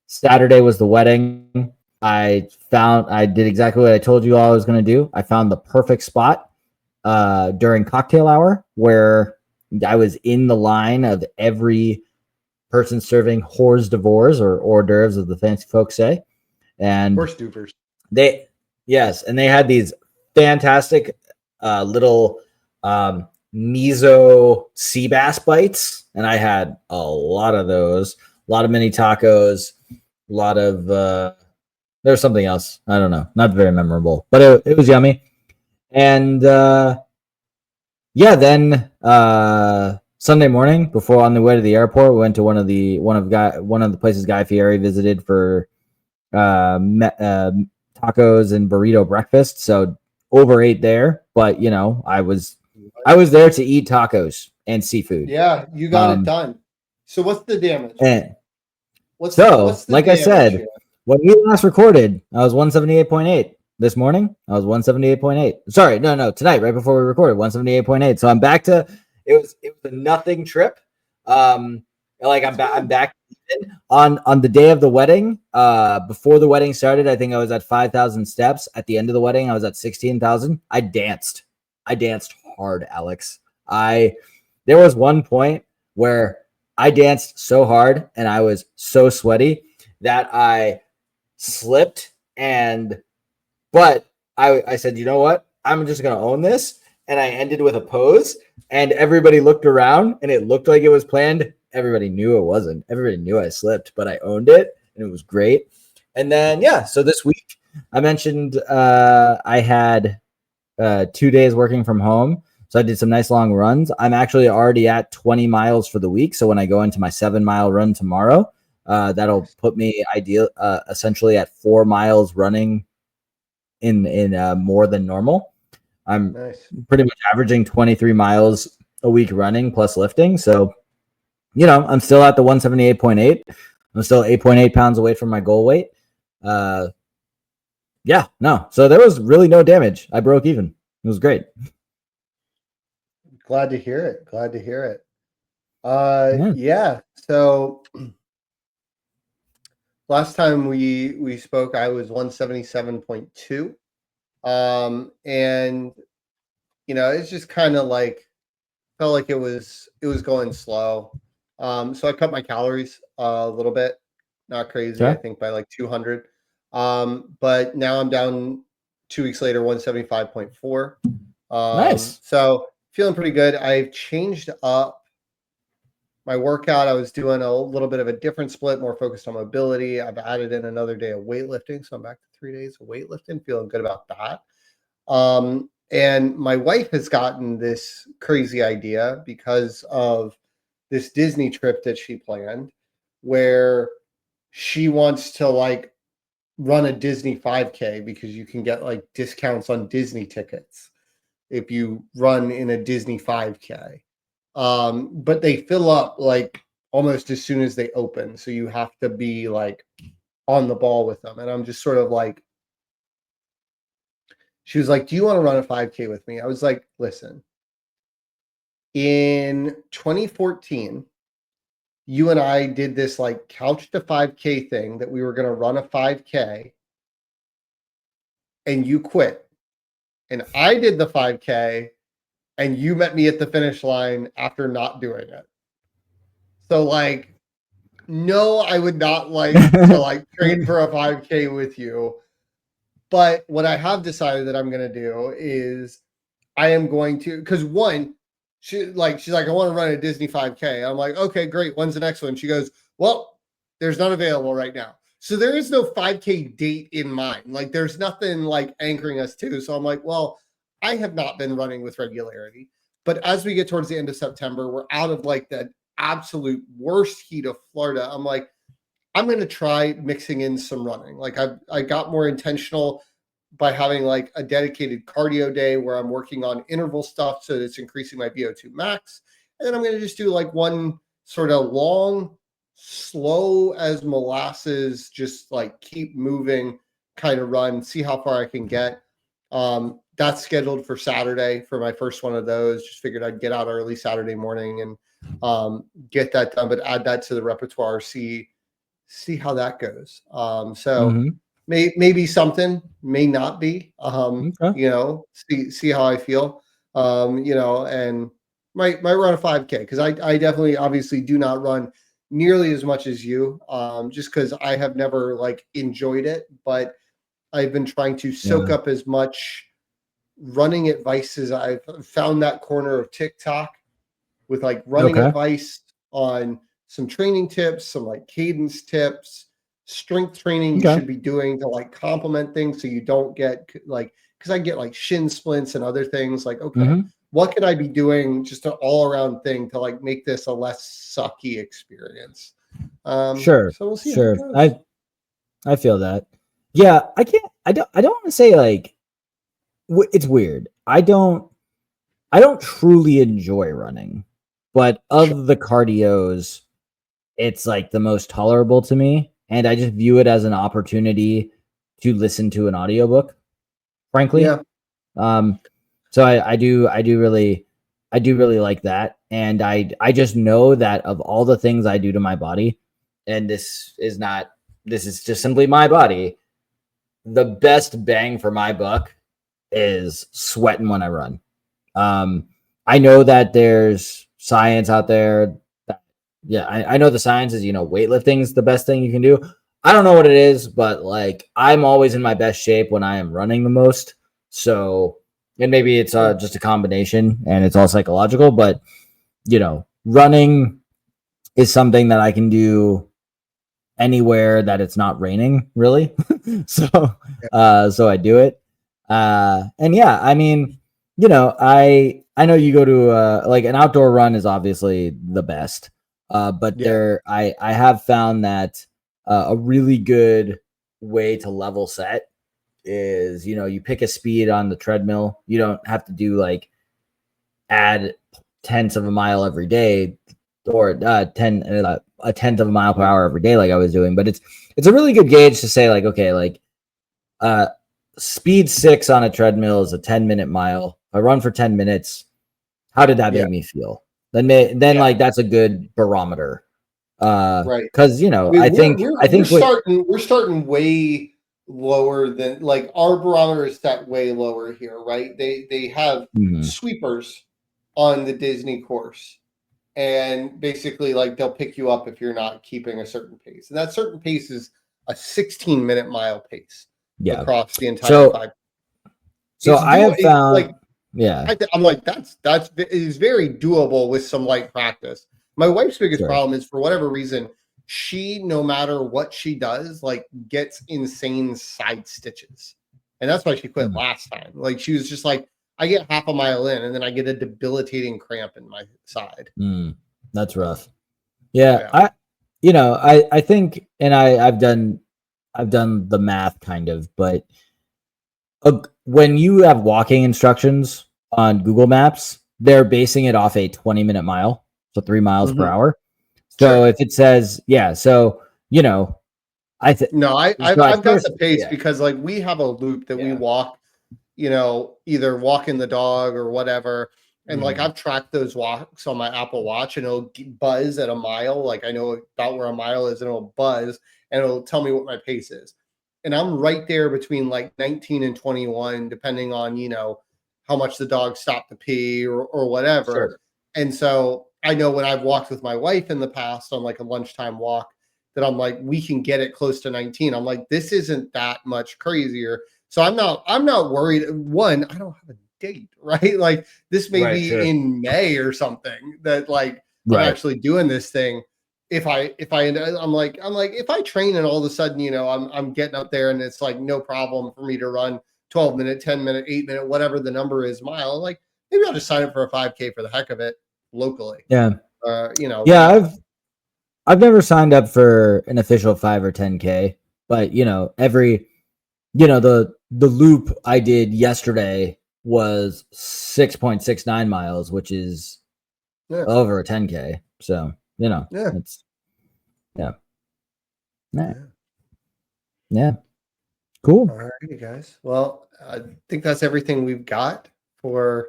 Saturday was the wedding. I did exactly what I told you all I was going to do. I found the perfect spot during cocktail hour where I was in the line of every person serving hors d'oeuvres or hors d'oeuvres, as the fancy folks say. And hors d'oeuvres. And they had these fantastic little miso sea bass bites, and I had a lot of those, a lot of mini tacos, a lot of there's something else, I don't know, not very memorable, but it was yummy. And then Sunday morning, before on the way to the airport, we went to one of the places Guy Fieri visited for tacos and burrito breakfast. So overate there, but I was there to eat tacos and seafood. Yeah, you got it done. So what's the damage? What's the I said, here? When we last recorded, I was 178.8. This morning, I was 178.8. Sorry, no, tonight, right before we recorded, 178.8. So I'm back to it was a nothing trip. I'm back on the day of the wedding. Before the wedding started, I think I was at 5,000 steps. At the end of the wedding, I was at 16,000. I danced hard, Alex. There was one point where I danced so hard and I was so sweaty that I slipped, but I said, you know what? I'm just going to own this. And I ended with a pose, and everybody looked around and it looked like it was planned. Everybody knew it wasn't. Everybody knew I slipped, but I owned it and it was great. And then, so this week I mentioned I had 2 days working from home. So I did some nice long runs. I'm actually already at 20 miles for the week. So when I go into my 7-mile run tomorrow, that'll put me essentially at 4 miles running in more than normal. I'm pretty much averaging 23 miles a week running plus lifting. So, I'm still at the 178.8. I'm still 8.8 pounds away from my goal weight. So there was really no damage. I broke even. It was great. Glad to hear it. So last time we spoke, I was 177.2. And it's just kind of felt like it was going slow. So I cut my calories a little bit, not crazy. I think by 200. But now I'm down 2 weeks later, 175.4. Nice. So feeling pretty good. I've changed up my workout. I was doing a little bit of a different split, more focused on mobility. I've added in another day of weightlifting. So I'm back to 3 days of weightlifting, feeling good about that. And my wife has gotten this crazy idea because of this Disney trip that she planned, where she wants to run a Disney 5K because you can get discounts on Disney tickets if you run in a Disney 5K. But they fill up almost as soon as they open. So you have to be on the ball with them. And I'm just sort of she was like, do you want to run a 5K with me? I was like, listen, in 2014, you and I did this couch to 5K thing that we were going to run a 5K and you quit. And I did the 5K and you met me at the finish line after not doing it. So no, I would not like to like train for a 5K with you. But what I have decided that I'm going to do is I am going to, because one, she's like, I want to run a Disney 5K. I'm like, okay, great. When's the next one? She goes, well, there's none available right now. So there is no 5K date in mind. Like there's nothing like anchoring us to. So I'm like, well, I have not been running with regularity. But as we get towards the end of September, we're out of like the absolute worst heat of Florida. I'm like, I'm going to try mixing in some running. Like I got more intentional by having like a dedicated cardio day where I'm working on interval stuff so that it's increasing my VO2 max. And then I'm going to just do like one sort of long, slow as molasses, just like keep moving kind of run, see how far I can get. That's scheduled for Saturday for my first one of those. Just figured I'd get out early Saturday morning and get that done, but add that to the repertoire, see how that goes. Maybe something, may not be, you know, see how I feel, you know, and might run a 5K because I definitely obviously do not run nearly as much as you, just because I have never like enjoyed it, but I've been trying to soak up as much running advice as I've found that corner of TikTok with like running advice on some training tips, some like cadence tips, strength training you should be doing to like complement things so you don't get like, because I get like shin splints and other things like, okay, what could I be doing just an all around thing to like make this a less sucky experience? Sure. So we'll see. Sure. I feel that. Yeah. I don't want to say like, it's weird. I don't truly enjoy running, but of the cardios, it's like the most tolerable to me. And I just view it as an opportunity to listen to an audiobook, frankly. Yeah. So I do really like that. And I just know that of all the things I do to my body, and this is just simply my body, the best bang for my buck is sweating when I run. I know that there's science out there. I know the science is, you know, weightlifting is the best thing you can do. I don't know what it is, but like I'm always in my best shape when I am running the most. So, and maybe it's just a combination and it's all psychological, but you know, running is something that I can do anywhere that it's not raining, really. So I do it. And yeah, I mean, you know, I know you go to like an outdoor run is obviously the best. But I have found that a really good way to level set is, you know, you pick a speed on the treadmill. You don't have to do like add tenths of a mile every day or a tenth of a mile per hour every day like I was doing. But it's a really good gauge to say like, okay, like speed 6 on a treadmill is a 10-minute mile. If I run for 10 minutes, how did that make me feel? Then like that's a good barometer. Right. Because you know, I think we're starting way lower than like our barometer is set way lower here, right? They have sweepers on the Disney course. And basically like they'll pick you up if you're not keeping a certain pace. And that certain pace is a 16-minute mile pace across the entire 5. So I have found like, I'm like, that is very doable with some light practice. My wife's biggest problem is for whatever reason, she, no matter what she does, like gets insane side stitches. And that's why she quit last time. Like she was just like, I get half a mile in and then I get a debilitating cramp in my side. That's rough. Yeah. I think, and I've done the math kind of, but when you have walking instructions on Google Maps, they're basing it off a 20-minute mile, so 3 miles per hour. So if it says, so you know, I've got the pace because like we have a loop that we walk, you know, either walking the dog or whatever. And like I've tracked those walks on my Apple Watch and it'll buzz at a mile. Like I know about where a mile is and it'll buzz and it'll tell me what my pace is. And I'm right there between like 19 and 21, depending on, you know, how much the dog stopped to pee or whatever. And so I know when I've walked with my wife in the past on like a lunchtime walk, that I'm like, we can get it close to 19. I'm like, this isn't that much crazier. So I'm not worried. One, I don't have a date, right? Like this may be in May or something that like I'm actually doing this thing. If I train and all of a sudden, you know, I'm getting up there and it's like no problem for me to run 12-minute, 10-minute, 8-minute, whatever the number is mile, like maybe I'll just sign up for a 5K for the heck of it locally. Yeah. You know. Yeah, I've never signed up for an official 5 or 10K, but you know, the loop I did yesterday was 6.69 miles, which is over a 10K. So, you know, it's yeah. Cool. All right, guys. Well, I think that's everything we've got for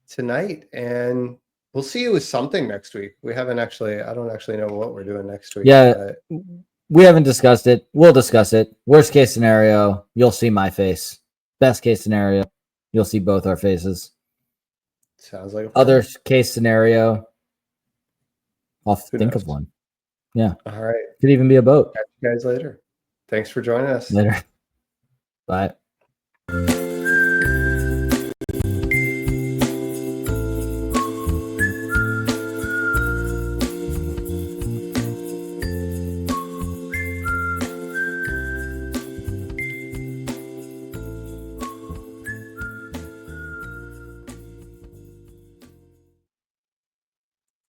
tonight, and we'll see you with something next week. I don't actually know what we're doing next week. Yeah, we haven't discussed it. We'll discuss it. Worst case scenario, you'll see my face. Best case scenario, you'll see both our faces. Sounds like a other case scenario. I'll think of one. Yeah. All right. Could even be a boat. Catch you guys later. Thanks for joining us. Later. Bye.